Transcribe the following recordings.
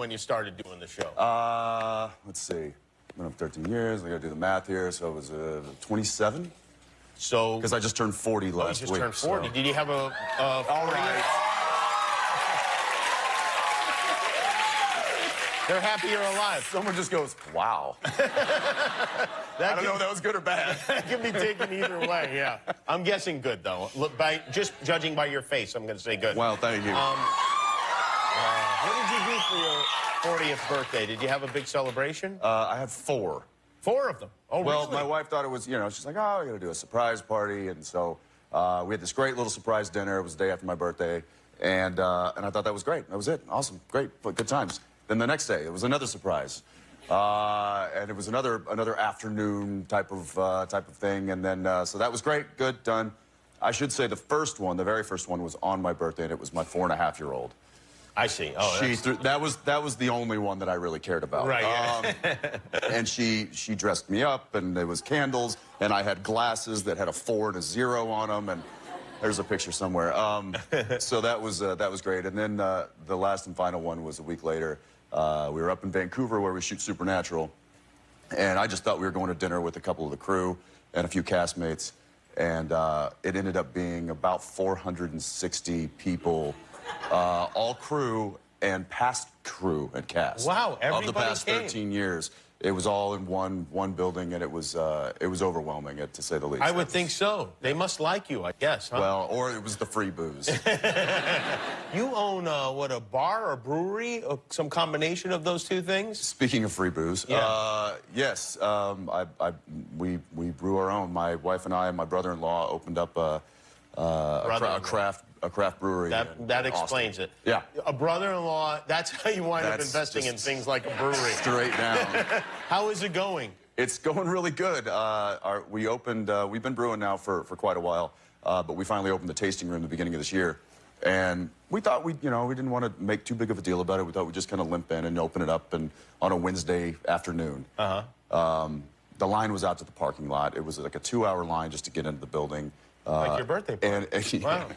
when you started doing the show? Let's see. Been up 13 years. I got to do the math here. So it was 27. So because I just turned 40 last you week. just turned 40. So. Did you have a All right. They're happy you're alive. Someone just goes, wow. I don't know if that was good or bad. That can be taken either way, yeah. I'm guessing good, though. Look, just judging by your face, I'm going to say good. Well, thank you. What did you do for your 40th birthday? Did you have a big celebration? I had 4. 4 of them? Oh, well, really? my wife thought it was, you know, she's like, oh, I got to do a surprise party. And so we had this great little surprise dinner. It was the day after my birthday. And I thought that was great. That was it. Awesome. Great. Good times. Then the next day, it was another surprise. And it was another afternoon type of thing. And then, so that was great. Good. Done. I should say the very first one was on my birthday, and it was my 4.5-year-old. I see. Oh, that was the only one that I really cared about. Right. Yeah. And she dressed me up, and there was candles, and I had glasses that had a 4 and a 0 on them, and there's a picture somewhere. So that was great. And then the last and final one was a week later. We were up in Vancouver where we shoot Supernatural, and I just thought we were going to dinner with a couple of the crew and a few castmates, and it ended up being about 460 people. All crew and past crew and cast. Wow, everybody of the past came. 13 years. It was all in one building, and it was overwhelming, to say the least. I would think so. They must like you, I guess, huh? Well, or it was the free booze. You own, what, a bar or brewery? Some combination of those two things? Speaking of free booze, yeah. yes, we brew our own. My wife and I and my brother-in-law opened up a craft brewery. That explains it. Yeah. A brother-in-law, that's how you wind up investing in things like a brewery. Straight down. How is it going? It's going really good. We've been brewing now for quite a while, but we finally opened the tasting room at the beginning of this year. And we thought we didn't want to make too big of a deal about it. We thought we'd just kind of limp in and open it up and on a Wednesday afternoon. The line was out to the parking lot. It was like a 2-hour line just to get into the building. Like your birthday party. Wow.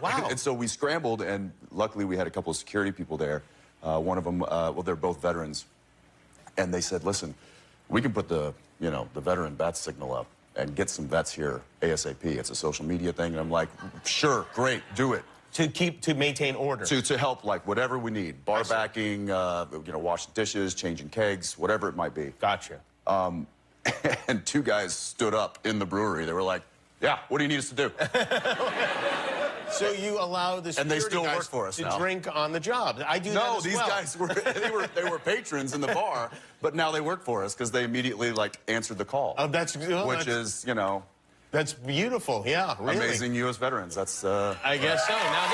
Wow. And so we scrambled, and luckily we had a couple of security people there. One of them, well, they're both veterans. And they said, listen, we can put the veteran bat signal up and get some vets here ASAP. It's a social media thing. And I'm like, sure, great, do it. To maintain order. To help, like, whatever we need. Bar backing, washing dishes, changing kegs, whatever it might be. Gotcha. And 2 guys stood up in the brewery. They were like, yeah, what do you need us to do? So you allow the security and they still guys work for us to now. Drink on the job. I do that as these well. guys they were patrons in the bar, but now they work for us because they immediately answered the call. Oh, which is that's beautiful. Yeah, really. Amazing U.S. veterans. That's I guess so. Now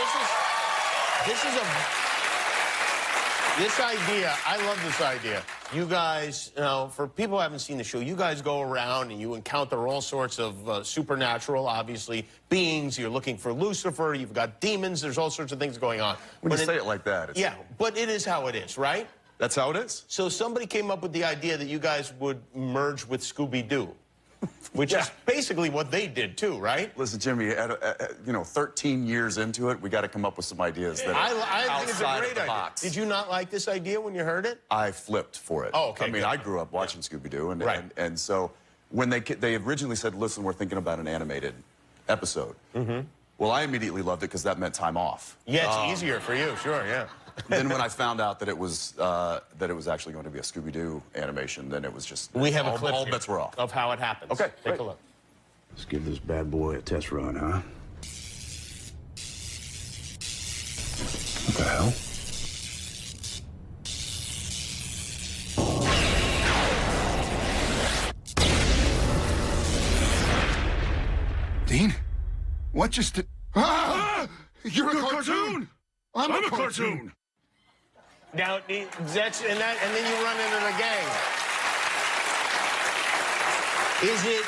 this idea. I love this idea. You guys, for people who haven't seen the show, you guys go around and you encounter all sorts of supernatural, obviously, beings. You're looking for Lucifer. You've got demons. There's all sorts of things going on. When you say it like that. Yeah, but it is how it is, right? That's how it is. So somebody came up with the idea that you guys would merge with Scooby-Doo. Which is basically what they did too, right? Listen, Jimmy, 13 years into it, we got to come up with some ideas that I think it's a great idea. Box. Did you not like this idea when you heard it? I flipped for it. Oh, okay. I mean, I grew up watching Scooby-Doo, and so when they originally said, listen, we're thinking about an animated episode. Well, I immediately loved it because that meant time off. Yeah, it's easier for you, sure, yeah. Then when I found out that it was actually going to be a Scooby-Doo animation, then it was just we have a clip all bets were off of how it happens. Okay, take a look. Let's give this bad boy a test run, huh? What the hell? Dean, what just? You're a cartoon. I'm a cartoon. Now, and then you run into the gang. Is it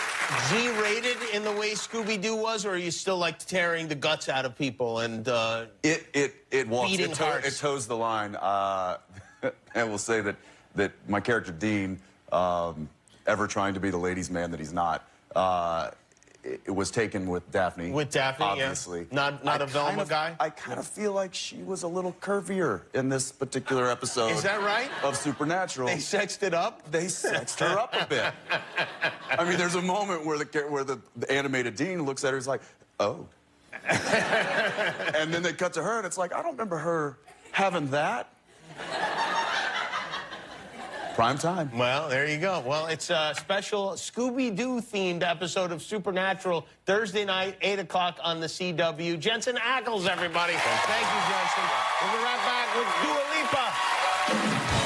G-rated in the way Scooby-Doo was, or are you still like tearing the guts out of people and it walks, beating hearts? It toes the line. I will say that my character Dean, ever trying to be the ladies' man that he's not, it was taken with Daphne. With Daphne, obviously. Yeah. Not a Velma guy? I kind of feel like she was a little curvier in this particular episode. Is that right? Of Supernatural. They sexed it up? They sexed her up a bit. I mean, there's a moment where the animated Dean looks at her and is like, oh. And then they cut to her, and it's like, I don't remember her having that. Prime time. Well, there you go. Well, it's a special Scooby-Doo themed episode of Supernatural, Thursday night, 8 o'clock on the CW. Jensen Ackles, everybody. Thank you, Jensen. We'll be right back with Dua Lipa.